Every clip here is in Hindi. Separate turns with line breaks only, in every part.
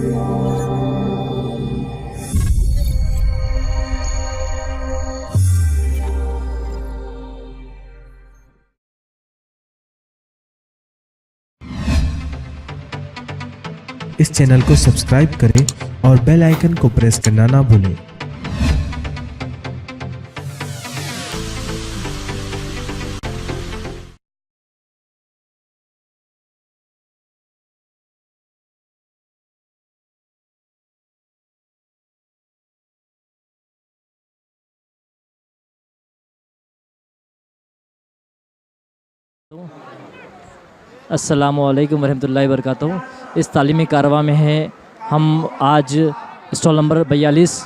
इस चैनल को सब्सक्राइब करें और बेल आइकन को प्रेस करना ना भूलें।
अस्सलामुअलैकुम रहमतुल्लाहि वबरकातुहू। इस तालीमी कारवा में है हम आज स्टॉल नंबर 42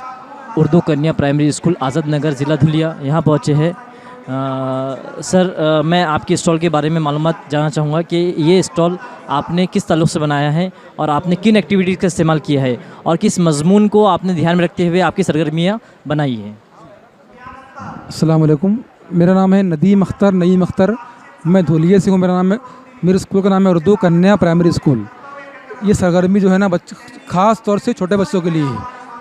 उर्दू कन्या प्राइमरी स्कूल आज़ाद नगर ज़िला धुलिया यहाँ पहुँचे हैं। सर, मैं आपकी स्टॉल के बारे में मालूमात जानना चाहूँगा कि ये स्टॉल आपने किस ताल्लुक़ से बनाया है और आपने किन एक्टिविटीज़ का इस्तेमाल किया है और किस मज़मून को आपने ध्यान में रखते हुए आपकी सरगर्मियाँ बनाई हैं।
अस्सलाम वालेकुम, मेरा नाम है नईम अख्तर, मैं धुलिया से हूँ। मेरे स्कूल का नाम है उर्दू कन्या प्राइमरी स्कूल। ये सरगर्मी जो है ना ख़ास तौर से छोटे बच्चों के लिए है,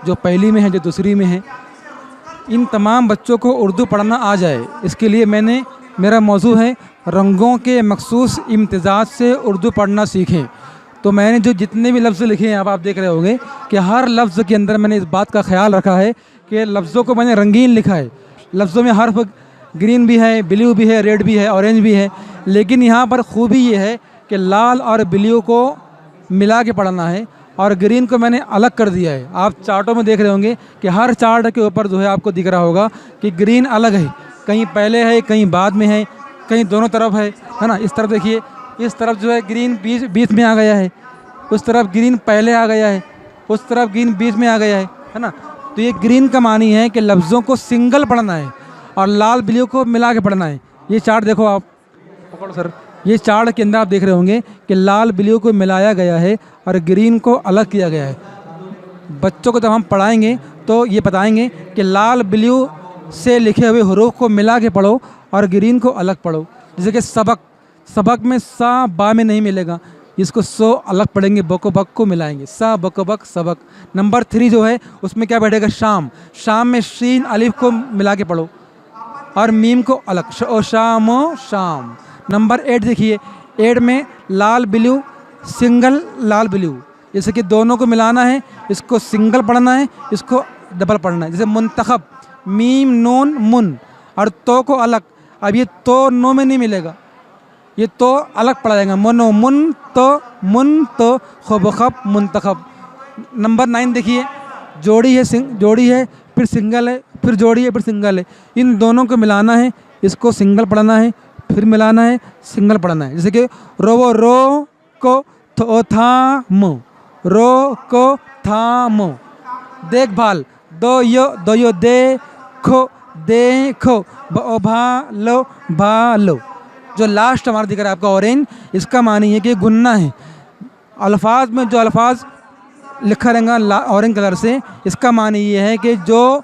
जो पहली में है, जो दूसरी में है। इन तमाम बच्चों को उर्दू पढ़ना आ जाए, इसके लिए मेरा मौजू है रंगों के मखसूस इम्तिज़ाज से उर्दू पढ़ना सीखें। तो मैंने जो जितने भी लफ्ज़ लिखे हैं, अब आप देख रहे होंगे कि हर लफ्ज़ के अंदर मैंने इस बात का ख्याल रखा है कि लफ्ज़ों को मैंने रंगीन लिखा है। लफ्ज़ों में हर्फ ग्रीन भी है, ब्लू भी है, रेड भी है, ऑरेंज भी है, लेकिन यहाँ पर खूबी ये है कि लाल और ब्लू को मिला के पढ़ना है और ग्रीन को मैंने अलग कर दिया है। आप चार्टों में देख रहे होंगे कि हर चार्ट के ऊपर जो है आपको दिख रहा होगा कि ग्रीन अलग है, कहीं पहले है, कहीं बाद में है, कहीं दोनों तरफ है ना। इस तरफ देखिए, इस तरफ जो है ग्रीन बीच में आ गया है, उस तरफ ग्रीन पहले आ गया है, उस तरफ ग्रीन बीच में आ गया है ना। तो ये ग्रीन का मानी है कि लफ्ज़ों को सिंगल पढ़ना है और लाल ब्लू को मिला के पढ़ना है। ये चार्ट देखो, आप पकड़ो सर, ये चार्ट के अंदर आप देख रहे होंगे कि लाल ब्लू को मिलाया गया है और ग्रीन को अलग किया गया है। बच्चों को जब हम पढ़ाएंगे तो ये बताएंगे कि लाल ब्लू से लिखे हुए हरूफ को मिला के पढ़ो और ग्रीन को अलग पढ़ो। जैसे कि सबक में सा बा में नहीं मिलेगा, इसको सो अलग पढ़ेंगे, बको बक को मिलाएंगे, सा बको बक सबक। नंबर 3 जो है उसमें क्या बैठेगा, शाम में शीन अलिफ को मिला के पढ़ो और मीम को अलग, शाम। नंबर 8 देखिए, 8 में लाल ब्लू सिंगल लाल ब्लू, जैसे कि दोनों को मिलाना है, इसको सिंगल पढ़ना है, इसको डबल पढ़ना है। जैसे मुंतखब, मीम नून मुन और तो को अलग। अब ये तो नो में नहीं मिलेगा, ये तो अलग पढ़ा जाएगा, मनो मुन तो खब खब मुंतखब। नंबर 9 देखिए, जोड़ी है फिर सिंगल है, फिर जोड़ी है फिर सिंगल है, इन दोनों को मिलाना है, इसको सिंगल पढ़ना है, फिर मिलाना है, सिंगल पढ़ना है। जैसे कि रो को थो था मो, रो को था मो। देखभाल, दो यो देखो भालो। जो लास्ट हमारा दिख रहा है आपका ऑरेंज, इसका मानी है कि गुन्ना है। अल्फाज में जो अल्फाज लिखा रहेगा ऑरेंज कलर से, इसका मानी ये है कि जो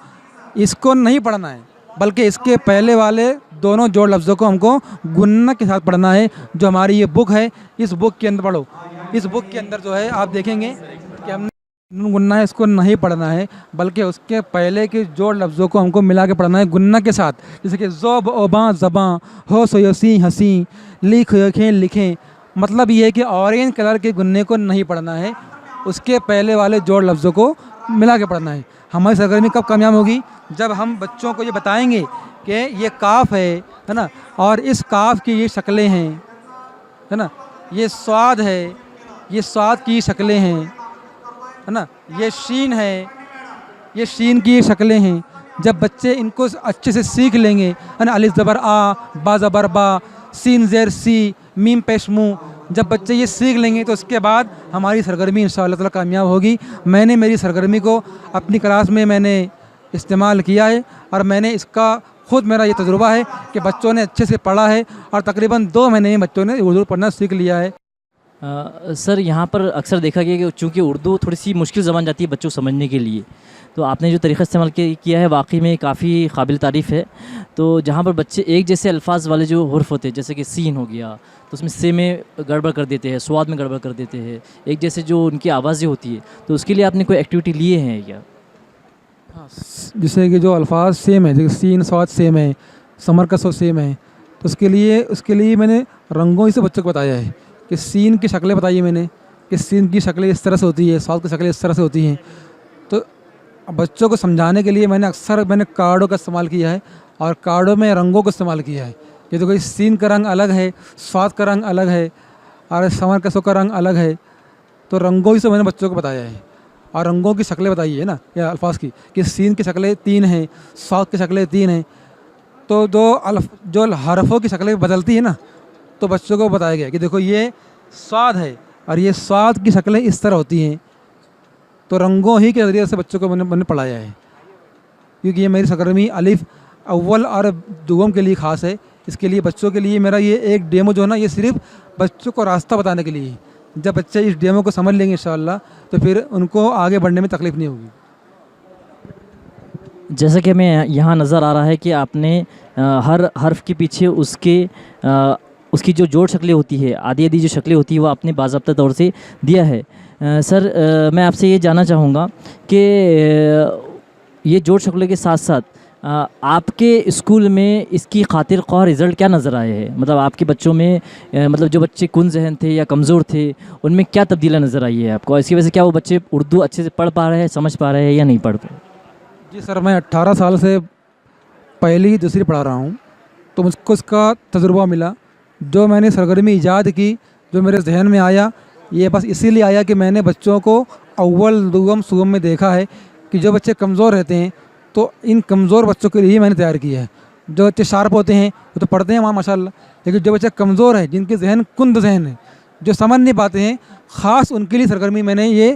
इसको नहीं पढ़ना है, बल्कि इसके पहले वाले दोनों जोड़ लफ्ज़ों को हमको गुन्ना के साथ पढ़ना है। जो हमारी ये बुक है, इस बुक के अंदर पढ़ो। इस बुक के अंदर जो है आप देखेंगे कि हमने गुन्ना है, इसको नहीं पढ़ना है, बल्कि उसके पहले के जोड़ लफ्ज़ों को हमको मिला के पढ़ना है गुन्ना के साथ। जैसे कि ज़ोब ओबा ज़बां, हो सोयसी हंसी, लिखें। मतलब ये है कि ऑरेंज कलर के गुन्ने को नहीं पढ़ना है, उसके पहले वाले जोड़ लफ्ज़ों को मिला के पढ़ना है। हमारी सरगर्मी कब कामयाब होगी, जब हम बच्चों को ये बताएंगे कि ये काफ है ना, और इस काफ की ये शक्लें हैं, है ना, ये स्वाद है, ये स्वाद की शक्लें हैं, है ना, ये शीन है, ये शीन की शक्लें हैं। जब बच्चे इनको अच्छे से सीख लेंगे, है ना, अलिफ ज़बर आ, बा ज़बर बा, सीन ज़ेर सी, मीम पेश मुँह, जब बच्चे ये सीख लेंगे तो उसके बाद हमारी सरगर्मी इंशाअल्लाह ताला कामयाब होगी। मैंने मेरी सरगर्मी को अपनी क्लास में मैंने इस्तेमाल किया है और मैंने इसका ख़ुद मेरा ये तजुर्बा है कि बच्चों ने अच्छे से पढ़ा है और तकरीबन 2 महीने में बच्चों ने उर्दू पढ़ना सीख लिया है।
सर यहाँ पर अक्सर देखा गया कि चूँकि उर्दू थोड़ी सी मुश्किल ज़बान जाती है बच्चों को समझने के लिए, तो आपने जो तरीक़ा इस्तेमाल किया है वाकई में काफ़ी काबिल तारीफ़ है। तो जहाँ पर बच्चे एक जैसे अल्फाज वाले जो हुर्फ होते हैं, जैसे कि सीन हो गया तो उसमें से में गड़बड़ कर देते हैं, स्वाद में गड़बड़ कर देते हैं, एक जैसे जो उनकी आवाज़ें होती है, तो उसके लिए आपने कोई एक्टिविटी लिए हैं क्या?
हाँ, जैसे कि जो अल्फाज सेम है, जैसे सीन स्वाद सेम है, समर का सो सेम है, तो उसके लिए मैंने रंगों ही से बच्चों को बताया है कि सीन की शक्लें बताई है मैंने कि सीन की शक्लें इस तरह से होती है, स्वाद की शक्लें इस तरह से होती हैं। तो बच्चों को समझाने के लिए मैंने कार्डों का इस्तेमाल किया है और कार्डों में रंगों का इस्तेमाल किया है। ये तो कोई सीन का रंग अलग है, स्वाद का रंग अलग है और समर कसो का रंग अलग है, तो रंगों ही से मैंने बच्चों को बताया है और रंगों की शक्लें बताई है ना, या अल्फाज की कि सीन की शक्लें 3 हैं, स्वाद की शक्लें 3 हैं, तो जो हरफों की शक्लें बदलती है ना, तो बच्चों को बताया गया कि देखो ये स्वाद है और ये स्वाद की शक्लें इस तरह होती हैं। तो रंगों ही के ज़रिए से बच्चों को मैंने पढ़ाया है, क्योंकि ये मेरी सरगर्मी अलिफ अव्वल और दुगम के लिए ख़ास है। इसके लिए बच्चों के लिए मेरा ये एक डेमो जो है ना, ये सिर्फ बच्चों को रास्ता बताने के लिए है। जब बच्चे इस डेमो को समझ लेंगे इंशाअल्लाह, तो फिर उनको आगे बढ़ने में तकलीफ़ नहीं होगी।
जैसा कि हमें यहाँ नज़र आ रहा है कि आपने हर हर्फ के पीछे उसकी जो जोड़ शक्लें होती है, आधी आधी जो शक्लें होती है, वो आपने बाज़ाब्ता तौर से दिया है। सर मैं आपसे ये जानना चाहूँगा कि ये जोड़ शक्लों के साथ साथ आपके स्कूल में इसकी खातिर ख्वाह रिज़ल्ट क्या नज़र आए हैं? मतलब आपके बच्चों में मतलब जो बच्चे कुन ज़हन थे या कमज़ोर थे, उनमें क्या तब्दीलियाँ नज़र आई है आपको? इसकी वजह से क्या वो बच्चे उर्दू अच्छे से पढ़ पा रहे हैं, समझ पा रहे हैं या नहीं पढ़ पा रहे?
जी सर, मैं 18 साल से पहली दूसरी पढ़ा रहा हूँ, तो मुझको इसका तजुर्बा मिला। जो मैंने सरगर्मी ईजाद की, जो मेरे जहन में आया, ये बस इसीलिए आया कि मैंने बच्चों को अव्वल दुगम सुगम में देखा है कि जो बच्चे कमज़ोर रहते हैं, तो इन कमज़ोर बच्चों के लिए ही मैंने तैयार किया है। जो बच्चे शार्प होते हैं वो तो पढ़ते हैं वहाँ माशाल्लाह, लेकिन जो बच्चे कमज़ोर हैं, जिनके जहन कुंद जहन है, जो समझ नहीं पाते हैं, ख़ास उनके लिए सरगर्मी मैंने ये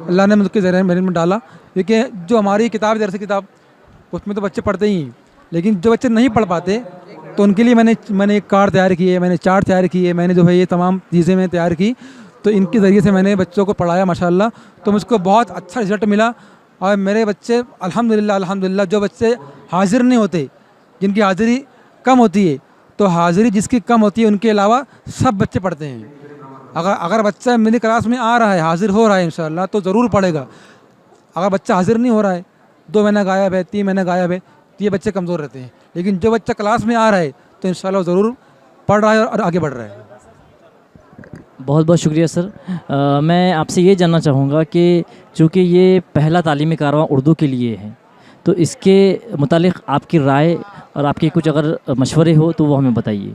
अल्लाह ने मुझके जहन में डाला। क्योंकि जो हमारी किताब दरसी किताब, उसमें तो बच्चे पढ़ते ही हैं, लेकिन जो बच्चे नहीं पढ़ पाते, तो उनके लिए मैंने एक कार्ड तैयार किए, मैंने चार्ट तैयार किए, मैंने जो है ये तमाम चीज़ें मैंने तैयार की, तो इनके ज़रिए से मैंने बच्चों को पढ़ाया माशाल्लाह। तो मुझको बहुत अच्छा रिज़ल्ट मिला और मेरे बच्चे अल्हम्दुलिल्लाह जो बच्चे हाज़िर नहीं होते, जिनकी हाज़िरी कम होती है, तो हाज़िरी जिसकी कम होती है उनके अलावा सब बच्चे पढ़ते हैं। अगर बच्चा मेरी क्लास में आ रहा है, हाज़िर हो रहा है इंशाअल्लाह, तो ज़रूर पढ़ेगा। अगर बच्चा हाज़िर नहीं हो रहा है, 2 महीना गायब है, 3 महीना गायब है, तो ये बच्चे कमज़ोर रहते हैं। लेकिन जो बच्चा क्लास में आ रहा है, तो इंशाअल्लाह ज़रूर पढ़ रहा है और आगे बढ़ रहा है।
बहुत बहुत शुक्रिया सर। मैं आपसे ये जानना चाहूँगा कि चूँकि ये पहला तालीमी कारवां उर्दू के लिए है, तो इसके मुतालिक आपकी राय और आपके कुछ अगर मशवरे हो तो वो हमें बताइए।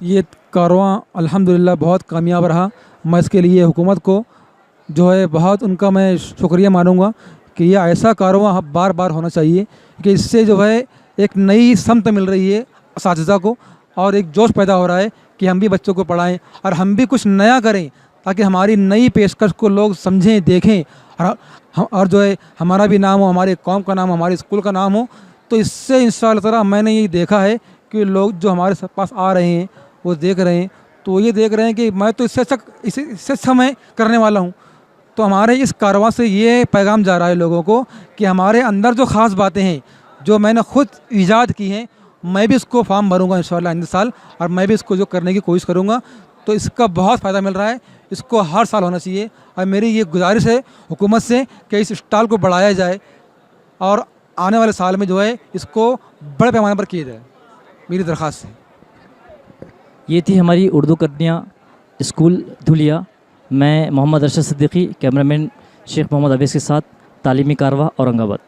ये कारवां अल्हम्दुलिल्लाह बहुत कामयाब रहा। मैं इसके लिए हुकूमत को जो है बहुत उनका मैं शुक्रिया मानूंगा कि ये ऐसा कारवां बार बार होना चाहिए, कि इससे जो है एक नई समत मिल रही है असातिज़ा को और एक जोश पैदा हो रहा है कि हम भी बच्चों को पढ़ाएं और हम भी कुछ नया करें, ताकि हमारी नई पेशकश को लोग समझें, देखें और जो है हमारा भी नाम हो, हमारे कौम का नाम हो, हमारे स्कूल का नाम हो। तो इससे इंशाअल्लाह ताला मैंने ये देखा है कि लोग जो हमारे पास आ रहे हैं, वो देख रहे हैं, तो ये देख रहे हैं कि मैं तो इससे अच्छा मैं करने वाला हूँ। तो हमारे इस कारवां से ये पैगाम जा रहा है लोगों को कि हमारे अंदर जो ख़ास बातें हैं, जो मैंने ख़ुद ईजाद की हैं, मैं भी इसको फॉर्म भरूँगा इंशाअल्लाह आइंदे साल, और मैं भी इसको जो करने की कोशिश करूँगा। तो इसका बहुत फ़ायदा मिल रहा है, इसको हर साल होना चाहिए। और मेरी ये गुजारिश है हुकूमत से कि इस स्टॉल को बढ़ाया जाए और आने वाले साल में जो है इसको बड़े पैमाने पर किया जाए, मेरी दरख्वास्त है।
ये थी हमारी उर्दू कन्या स्कूल धुलिया। मैं मोहम्मद अरशद सिद्दीकी, कैमरामैन शेख मोहम्मद अवैस के साथ, तालीमी कारवां औरंगाबाद।